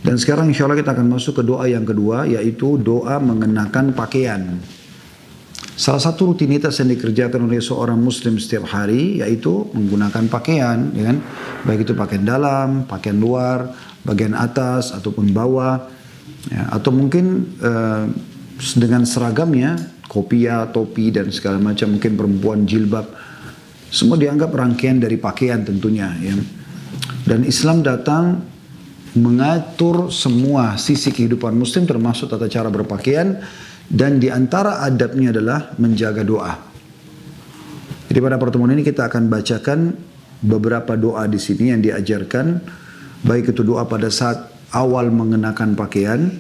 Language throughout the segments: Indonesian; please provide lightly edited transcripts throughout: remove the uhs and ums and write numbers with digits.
Dan sekarang insya Allah kita akan masuk ke doa yang kedua, yaitu doa mengenakan pakaian. Salah satu rutinitas yang dikerjakan oleh seorang muslim setiap hari yaitu menggunakan pakaian, ya kan? Baik itu pakaian dalam, pakaian luar, bagian atas ataupun bawah, ya, atau mungkin dengan seragamnya, kopiah, topi dan segala macam, mungkin perempuan jilbab, semua dianggap rangkaian dari pakaian tentunya, ya. Dan Islam datang mengatur semua sisi kehidupan muslim termasuk tata cara berpakaian, dan di antara adabnya adalah menjaga doa. Jadi pada pertemuan ini kita akan bacakan beberapa doa di sini yang diajarkan, baik itu doa pada saat awal mengenakan pakaian,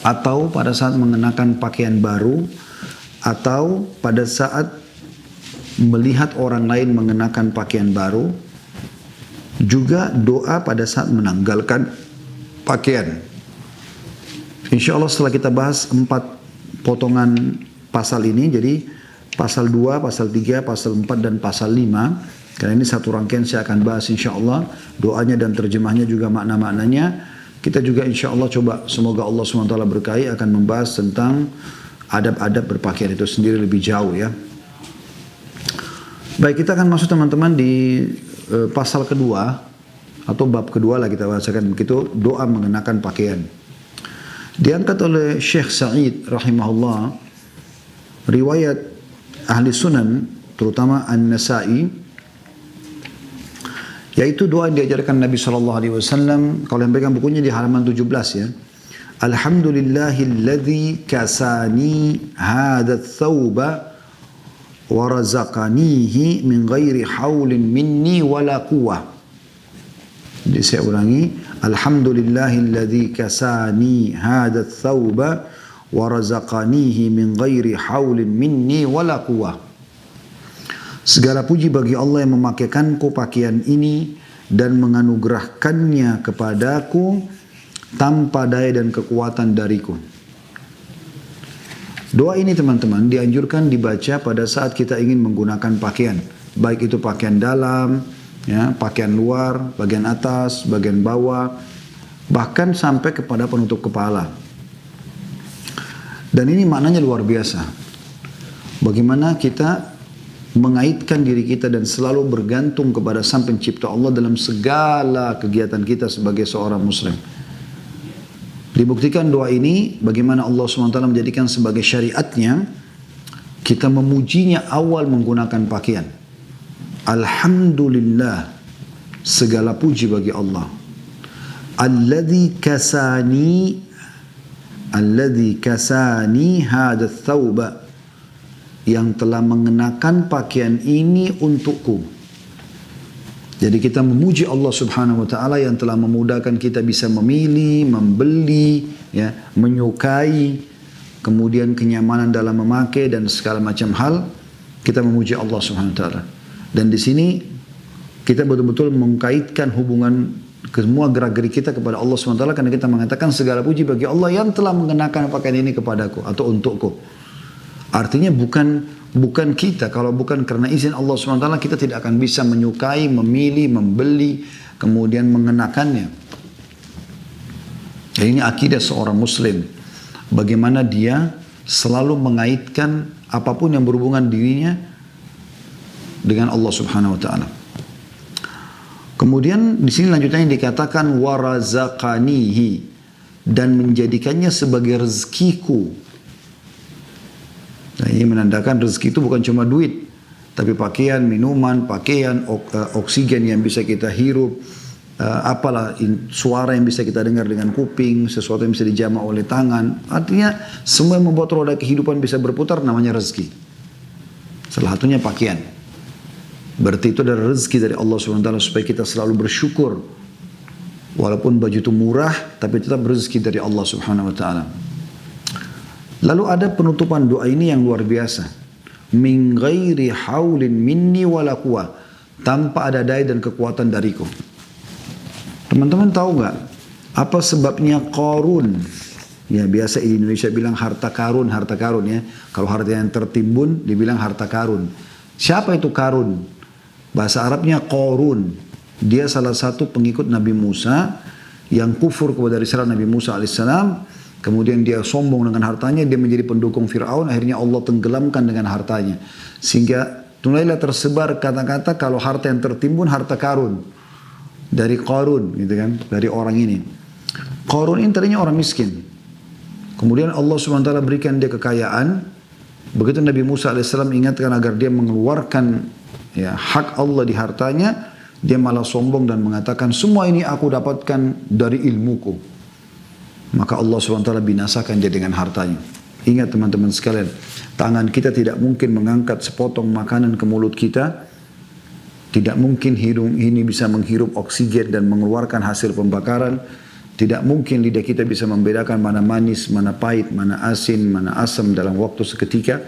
atau pada saat mengenakan pakaian baru, atau pada saat melihat orang lain mengenakan pakaian baru, juga doa pada saat menanggalkan pakaian. Insya Allah setelah kita bahas 4 potongan pasal ini, jadi pasal 2, pasal 3, pasal 4 dan pasal 5, karena ini satu rangkaian saya akan bahas insya Allah, doanya dan terjemahnya juga makna-maknanya. Kita juga insya Allah coba, semoga Allah SWT berkahi, akan membahas tentang adab-adab berpakaian itu sendiri lebih jauh, ya. Baik, kita akan masuk teman-teman di pasal kedua atau bab kedua lah kita bacakan begitu, doa mengenakan pakaian. Diangkat oleh Syekh Sa'id rahimahullah, riwayat ahli sunan terutama An-Nasa'i, yaitu doa yang diajarkan Nabi SAW. Kalau yang pegang bukunya di halaman 17, ya. Alhamdulillahilladzi kasani hadat thawba wa razaqanihi min ghairi haulin minni wala quwwah. Jadi saya ulangi, alhamdulillahilladzi kasani hadat thawba wa razaqanihi min ghairi haulin minni wala quwwah. Segala puji bagi Allah yang memakaikanku pakaian ini dan menganugerahkannya kepadaku tanpa daya dan kekuatan dariku. Doa ini teman-teman dianjurkan dibaca pada saat kita ingin menggunakan pakaian, baik itu pakaian dalam, ya, pakaian luar, bagian atas, bagian bawah, bahkan sampai kepada penutup kepala. Dan ini maknanya luar biasa. Bagaimana kita mengaitkan diri kita dan selalu bergantung kepada Sang Pencipta Allah dalam segala kegiatan kita sebagai seorang muslim. Dibuktikan doa ini bagaimana Allah SWT menjadikan sebagai syariatnya, kita memujinya awal menggunakan pakaian. Alhamdulillah, segala puji bagi Allah. Alladzi kasani hadat thawba, yang telah mengenakan pakaian ini untukku. Jadi kita memuji Allah Subhanahu wa taala yang telah memudahkan kita bisa memilih, membeli, ya, menyukai, kemudian kenyamanan dalam memakai dan segala macam hal. Kita memuji Allah Subhanahu wa taala. Dan di sini kita betul-betul mengkaitkan hubungan semua gerak-gerik kita kepada Allah Subhanahu wa taala, karena kita mengatakan segala puji bagi Allah yang telah mengenakan pakaian ini kepadaku atau untukku. Artinya bukan kita, kalau bukan karena izin Allah SWT kita tidak akan bisa menyukai, memilih, membeli, kemudian mengenakannya. Dan ini akidah seorang muslim, bagaimana dia selalu mengaitkan apapun yang berhubungan dirinya dengan Allah Subhanahu wa taala. Kemudian di sini lanjutannya dikatakan warazaqanihi, dan menjadikannya sebagai rezekiku. Nah, ini menandakan rezeki itu bukan cuma duit, tapi pakaian, minuman, pakaian, oksigen yang bisa kita hirup, suara yang bisa kita dengar dengan kuping, sesuatu yang bisa dijamah oleh tangan. Artinya semua yang membuat roda kehidupan bisa berputar namanya rezeki. Salah satunya pakaian. Berarti itu adalah rezeki dari Allah SWT supaya kita selalu bersyukur. Walaupun baju itu murah, tapi tetap rezeki dari Allah Subhanahu wa taala. Lalu ada penutupan doa ini yang luar biasa. Min ghairi haulin minni wala quwwah, tanpa ada daya dan kekuatan dariku. Teman-teman tahu nggak apa sebabnya Qarun? Ya, biasa di Indonesia bilang harta karun ya. Kalau harta yang tertimbun dibilang harta karun. Siapa itu Qarun? Bahasa Arabnya Qarun. Dia salah satu pengikut Nabi Musa yang kufur kepada risalah Nabi Musa alaihissalam, kemudian dia sombong dengan hartanya, dia menjadi pendukung Fir'aun, akhirnya Allah tenggelamkan dengan hartanya. Sehingga mulailah tersebar kata-kata kalau harta yang tertimbun harta karun. Dari Qarun gitu kan, dari orang ini. Qarun ini tadinya orang miskin. Kemudian Allah SWT berikan dia kekayaan. Begitu Nabi Musa alaihissalam ingatkan agar dia mengeluarkan ya, hak Allah di hartanya, dia malah sombong dan mengatakan semua ini aku dapatkan dari ilmuku. Maka Allah SWT binasakan dia dengan hartanya. Ingat teman-teman sekalian, tangan kita tidak mungkin mengangkat sepotong makanan ke mulut kita. Tidak mungkin hidung ini bisa menghirup oksigen dan mengeluarkan hasil pembakaran. Tidak mungkin lidah kita bisa membedakan mana manis, mana pahit, mana asin, mana asam dalam waktu seketika.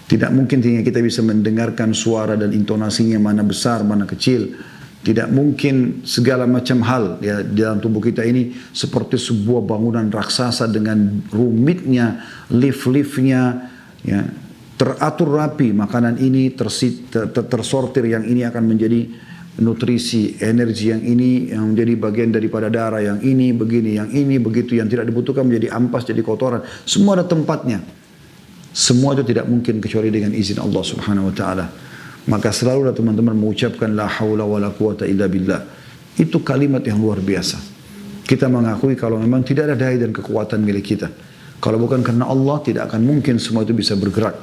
Tidak mungkin telinga kita bisa mendengarkan suara dan intonasinya mana besar, mana kecil. Tidak mungkin segala macam hal ya, di dalam tubuh kita ini seperti sebuah bangunan raksasa dengan rumitnya, lift-liftnya, ya, teratur rapi. Makanan ini tersortir, yang ini akan menjadi nutrisi, energi yang ini yang menjadi bagian daripada darah, yang ini begini, yang ini begitu, yang tidak dibutuhkan menjadi ampas, jadi kotoran. Semua ada tempatnya. Semua itu tidak mungkin kecuali dengan izin Allah Subhanahu wa taala. Maka selalulah teman-teman mengucapkan la haula wala quwata illa billah. Itu kalimat yang luar biasa. Kita mengakui kalau memang tidak ada daya dan kekuatan milik kita. Kalau bukan karena Allah, tidak akan mungkin semua itu bisa bergerak.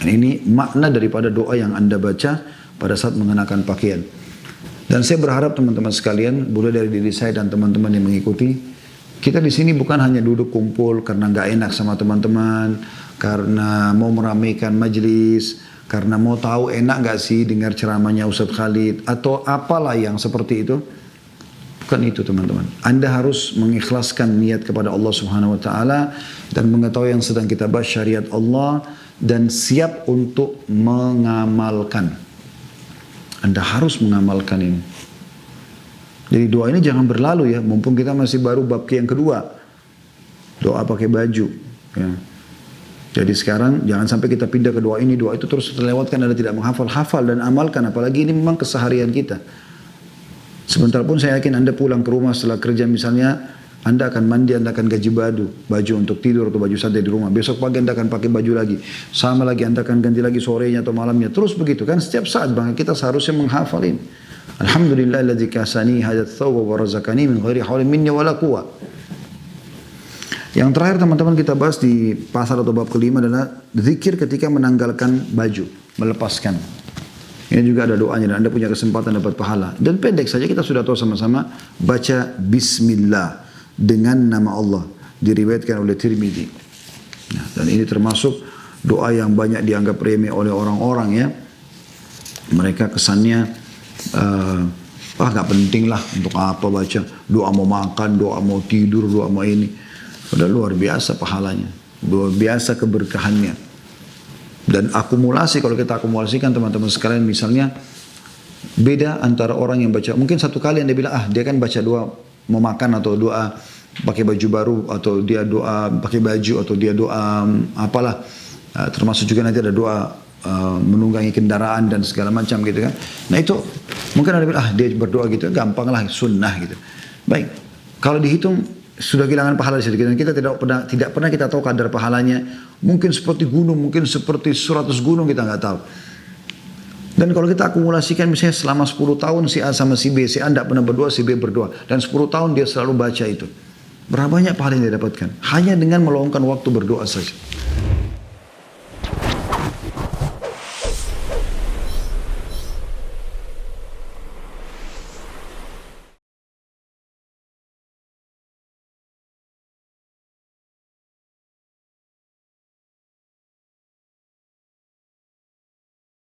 Dan ini makna daripada doa yang Anda baca pada saat mengenakan pakaian. Dan saya berharap teman-teman sekalian, mulai dari diri saya dan teman-teman yang mengikuti, kita di sini bukan hanya duduk kumpul karena nggak enak sama teman-teman, karena mau meramaikan majelis, karena mau tahu enak nggak sih dengar ceramahnya Ustadz Khalid, atau apalah yang seperti itu. Bukan itu teman-teman. Anda harus mengikhlaskan niat kepada Allah Subhanahu Wa Taala dan mengetahui yang sedang kita bahas syariat Allah dan siap untuk mengamalkan. Anda harus mengamalkan ini. Jadi doa ini jangan berlalu ya, mumpung kita masih baru bab yang kedua. Doa pakai baju. Ya. Jadi sekarang jangan sampai kita pindah ke doa ini, doa itu terus terlewatkan, Anda tidak menghafal dan amalkan. Apalagi ini memang keseharian kita. Sebentar pun saya yakin Anda pulang ke rumah setelah kerja misalnya, Anda akan mandi, Anda akan gaji baju untuk tidur atau baju santai di rumah. Besok pagi Anda akan pakai baju lagi. Sama lagi Anda akan ganti lagi sorenya atau malamnya. Terus begitu kan setiap saat bang kita seharusnya menghafal ini. Alhamdulillahilladzi kasani hadat thawba wa razaqani min ghairi haulin minni wala quwwah. Yang terakhir teman-teman kita bahas di pasal atau bab kelima adalah zikir ketika menanggalkan baju, melepaskan. Ini juga ada doanya dan Anda punya kesempatan dapat pahala. Dan pendek saja kita sudah tahu sama-sama baca bismillah dengan nama Allah. Diriwayatkan oleh Tirmidzi. Nah, dan ini termasuk doa yang banyak dianggap remeh oleh orang-orang ya. Mereka kesannya gak penting lah, untuk apa baca, doa mau makan, doa mau tidur, doa mau ini. Udah luar biasa pahalanya, luar biasa keberkahannya. Dan akumulasi, kalau kita akumulasikan teman-teman sekalian, misalnya beda antara orang yang baca, mungkin satu kali Anda bilang, dia kan baca doa mau makan, atau doa pakai baju baru, atau dia doa pakai baju, atau dia doa apalah, termasuk juga nanti ada doa menunggangi kendaraan dan segala macam gitu kan. Nah itu mungkin ada bilang dia berdoa gitu gampang lah, sunnah gitu. Baik, kalau dihitung sudah kehilangan pahala sedikit dan kita tidak pernah kita tahu kadar pahalanya. Mungkin seperti gunung, mungkin seperti 100 gunung, kita nggak tahu. Dan kalau kita akumulasikan misalnya selama 10 tahun si A sama si B, si A tidak pernah berdoa, si B berdoa, dan 10 tahun dia selalu baca itu. Berapa banyak pahala yang dia dapatkan hanya dengan meluangkan waktu berdoa saja.